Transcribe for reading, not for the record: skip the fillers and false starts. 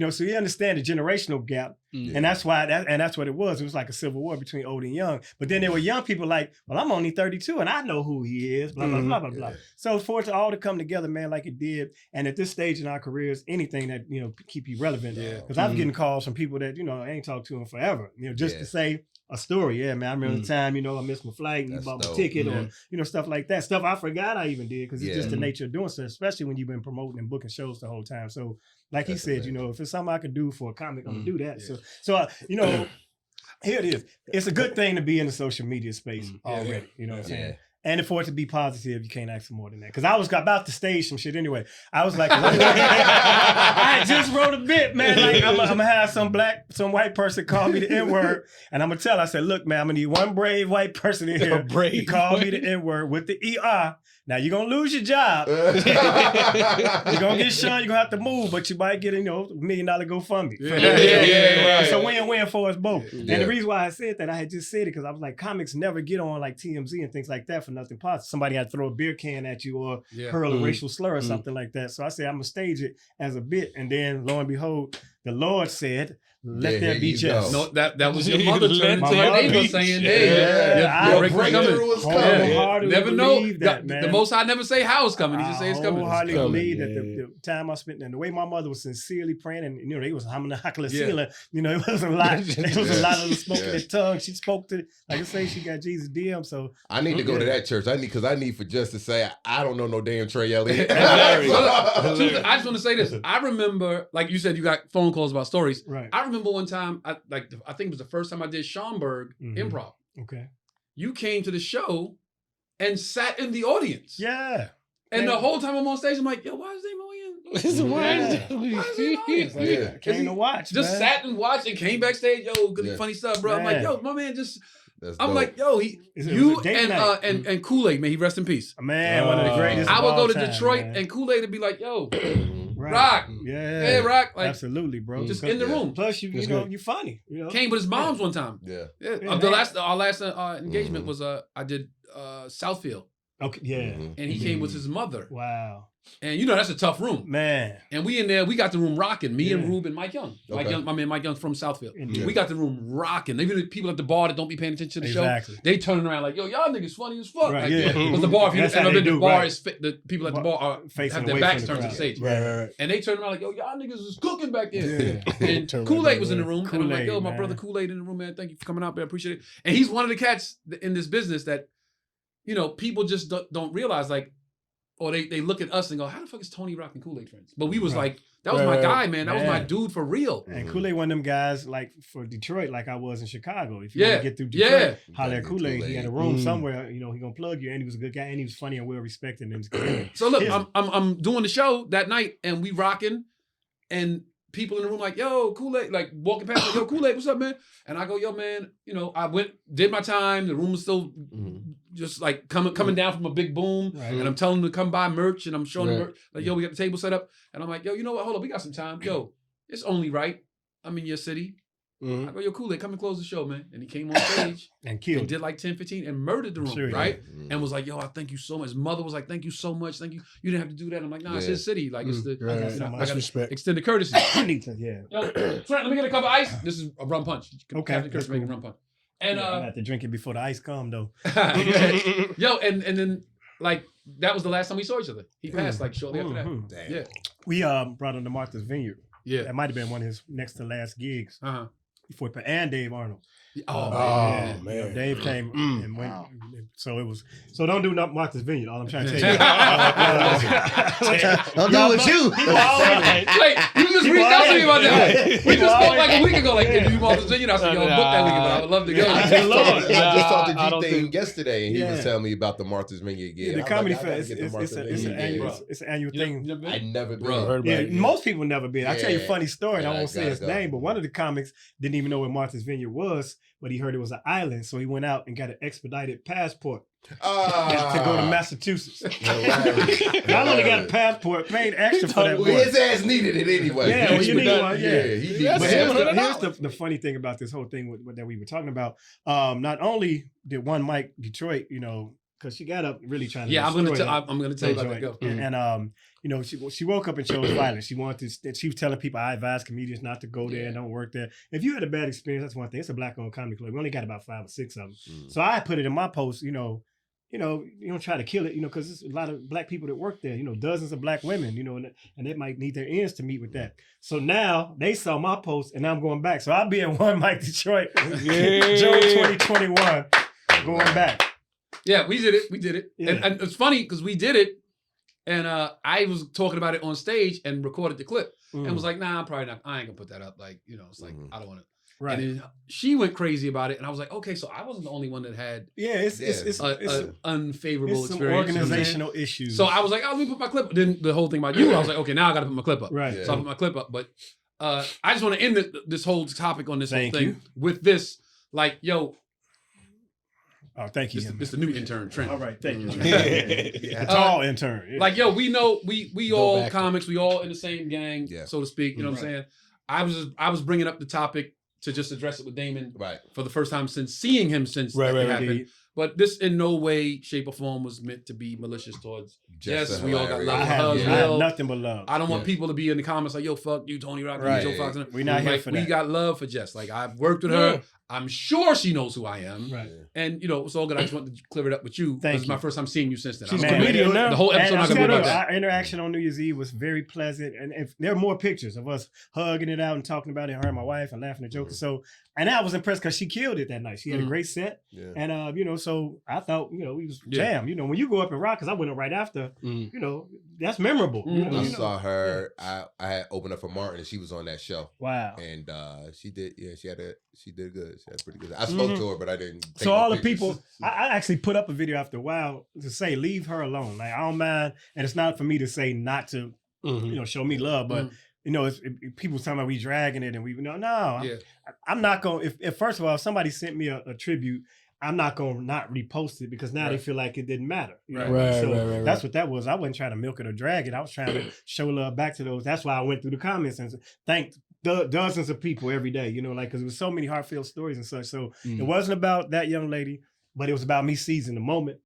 so you understand the generational gap. And that's why, that's what it was. It was like a civil war between old and young. But then there were young people like, well, I'm only 32 and I know who he is, blah, blah, blah, blah, blah. So for it to all to come together, man, like it did. And at this stage in our careers, anything that, keep you relevant. Because I'm getting calls from people that, I ain't talked to them forever, just to say a story. Yeah, man, I remember the time, I missed my flight and you bought my ticket or, stuff like that. Stuff I forgot I even did because it's just the nature of doing stuff, especially when you've been promoting and booking shows the whole time. So like he said, if it's something I could do for a comic, I'm gonna do that. So here it is. It's a good thing to be in the social media space already. You know what I'm saying? And for it to be positive, you can't ask for more than that. Because I was about to stage some shit anyway. I was like, I just wrote a bit, man. Like, I'm gonna have some white person call me the N-word, and I'm gonna tell. I said, look, man, I'm gonna need one brave white person in here to call me the N-word with the ER. Now you're gonna lose your job. You're gonna get shunned. You're gonna have to move, but you might get $1 million GoFundMe. So win-win for us both. And the reason why I said that, I had just said it because I was like, comics never get on like TMZ and things like that for nothing positive. Somebody had to throw a beer can at you or hurl a racial slur or something like that. So I said I'm gonna stage it as a bit, and then lo and behold, the Lord said, let there be Jess. No, that was your mother turning to your neighbor saying, your breakthrough is coming. Never know. The Most High never say how it's coming. He just say it's coming. I hardly believe that the time I spent and the way my mother was sincerely praying, and they was humming the ceiling. It was a lot. There was a lot of smoking in tongue. She spoke to, like I say, she got Jesus DM. So I need to go to that church. I need for Jess to say, I don't know no damn Trey Elliott. I just want to say this. I remember, like you said, you got phone calls about stories. Right. I remember one time, I think it was the first time I did Schaumburg improv. Okay. You came to the show and sat in the audience. Yeah. And the whole time I'm on stage, I'm like, yo, why is Damon Why is he in the audience? Came to watch. Just sat and watched and came backstage. Yo, good funny stuff, bro. I'm like, yo, my man just. I'm like, yo, and Kool-Aid, man, he rest in peace. Man, one of the greatest. I would go to Detroit and Kool-Aid would be like, yo, Rock. Yeah. Rock. Like, absolutely, bro. Just in the room. Plus, you're funny. Came with his mom's one time. Our last engagement was I did Southfield. Okay, yeah. And he came with his mother. Wow. And that's a tough room. Man. And we in there, we got the room rocking. Me and Rube and Mike Young. My man Mike Young's from Southfield. We got the room rocking. Even the people at the bar that don't be paying attention to the show, they turning around like, yo, y'all niggas funny as fuck. Right, Because the bar, if you've ever been to the bar, the people at the bar have their backs turned to the stage. Right. And they turn around like, yo, y'all niggas is cooking back there. And Kool-Aid was in the room. And I'm like, yo, my brother Kool-Aid in the room, man. Thank you for coming out, man. I appreciate it. And he's one of the cats in this business that, people just don't realize, like, or they look at us and go, how the fuck is Tony Rock and Kool-Aid friends? But we was like, that was my guy, man. That was my dude for real. And Kool-Aid one of them guys, like, for Detroit, like I was in Chicago. If you want to get through Detroit, holler at Kool-Aid. He had a room somewhere, he gonna plug you. And he was a good guy, and he was funny and well-respected in his community. So look, I'm doing the show that night, and we rocking, and people in the room like, yo, Kool-Aid, like walking past, like, yo, Kool-Aid, what's up, man? And I go, yo, man, I went, did my time. The room was still just like coming down from a big boom. Right. And I'm telling them to come buy merch, and I'm showing them merch. Like, yo, we got the table set up. And I'm like, yo, you know what? Hold up, we got some time. Yo, it's only right. I'm in your city. I go, yo, Kool-Aid, come and close the show, man. And he came on stage and killed. And did like 10, 15 and murdered the room, right? And was like, yo, I thank you so much. His mother was like, thank you so much. Thank you. You didn't have to do that. I'm like, nah, it's his city. Like, it's the I got respect. Extended courtesy. Yo, Trent, let me get a cup of ice. This is a rum punch. Okay. Captain Kurt's making rum punch. And I have to drink it before the ice come though. Yo, and then like that was the last time we saw each other. He passed like shortly after that. Damn. Yeah. We brought him to Martha's Vineyard. Yeah. That might have been one of his next to last gigs. Before, and Dave Arnold. Oh man. Dave came and went. Wow. So don't do Martha's Vineyard. All I'm trying to tell you. Don't do it with you. Wait, you just reached out to me about that. We just spoke like a week ago. Like, if you Martha's Vineyard, I said, yo, book that weekend, but I would love to go. I just talked to G-Thing yesterday, and he was telling me about the Martha's Vineyard gig. The Comedy Fest, it's an annual thing. I never been. Yeah, most people never been. I'll tell you a funny story, and I won't say his name, but one of the comics didn't even know where Martha's Vineyard was, but he heard it was an island, so he went out and got an expedited passport to go to Massachusetts. Not only got a passport, paid extra for that. Well, his ass needed it anyway. Yeah, well, you need one. Yeah, but here's the funny thing about this whole thing that we were talking about. Not only did one Mike Detroit, because she got up really trying to. Yeah, I'm gonna tell you about that. Go. And you know, she woke up and chose violence. She wanted to. She was telling people, I advise comedians not to go there and don't work there. If you had a bad experience, that's one thing. It's a black-owned comedy club. We only got about 5 or 6 of them. So I put it in my post. You don't try to kill it. Because there's a lot of black people that work there. Dozens of black women. And they might need their ends to meet with that. So now they saw my post, and now I'm going back. So I'll be at One Mic Detroit, June 2021, going back. Yeah, we did it. Yeah. And it's funny because we did it, and I was talking about it on stage and recorded the clip, and was like, "Nah, I'm probably not. I ain't gonna put that up. Like, it's like I don't want to." Right. And then she went crazy about it, and I was like, "Okay, so I wasn't the only one that had it's unfavorable some experience, organizational issues." So I was like, "Oh, let me put my clip." Then the whole thing about you, I was like, "Okay, now I got to put my clip up." Right. So I put my clip up, but I just want to end this whole topic on this Thank whole thing with this, like, yo. Oh, thank you. It's the new intern, Trent. All right, thank you. The tall intern. Yeah. Like, yo, we know we all comics, we all in the same gang, so to speak. You know what I'm saying? I was bringing up the topic to just address it with Damon for the first time since seeing him since that happened. Indeed. But this in no way, shape, or form was meant to be malicious towards Jess. We all got love for her as well. Nothing but love. I don't want people to be in the comments like, yo, fuck you, Tony Rock, Joe Fox. We're not here for that. We got love for Jess. Like, I've worked with her. I'm sure she knows who I am. Right. And, it's all good. I just wanted to clear it up with you. This is my first time seeing you since then. She's a comedian now. The whole episode not going to be about that. Our interaction on New Year's Eve was very pleasant. And if there are more pictures of us hugging it out and talking about it, her and my wife, and laughing at jokes. So, and I was impressed because she killed it that night. She had a great set. Yeah. And, so I thought, we was jam. When you go up and rock, because I went up right after, that's memorable. I saw her. I had opened up for Martin, and she was on that show. Wow. And she did good. She had pretty good. I spoke to her, but I didn't. So all the people, I actually put up a video after a while to say, leave her alone. Like, I don't mind. And it's not for me to say not to, show me love, but if people talking about we dragging it and we I'm not going to, if first of all, if somebody sent me a tribute, I'm not going to not repost it because now they feel like it didn't matter. So that's what that was. I wasn't trying to milk it or drag it. I was trying to show love back to those. That's why I went through the comments and thanked dozens of people every day, because there was so many heartfelt stories and such. So it wasn't about that young lady, but it was about me seizing the moment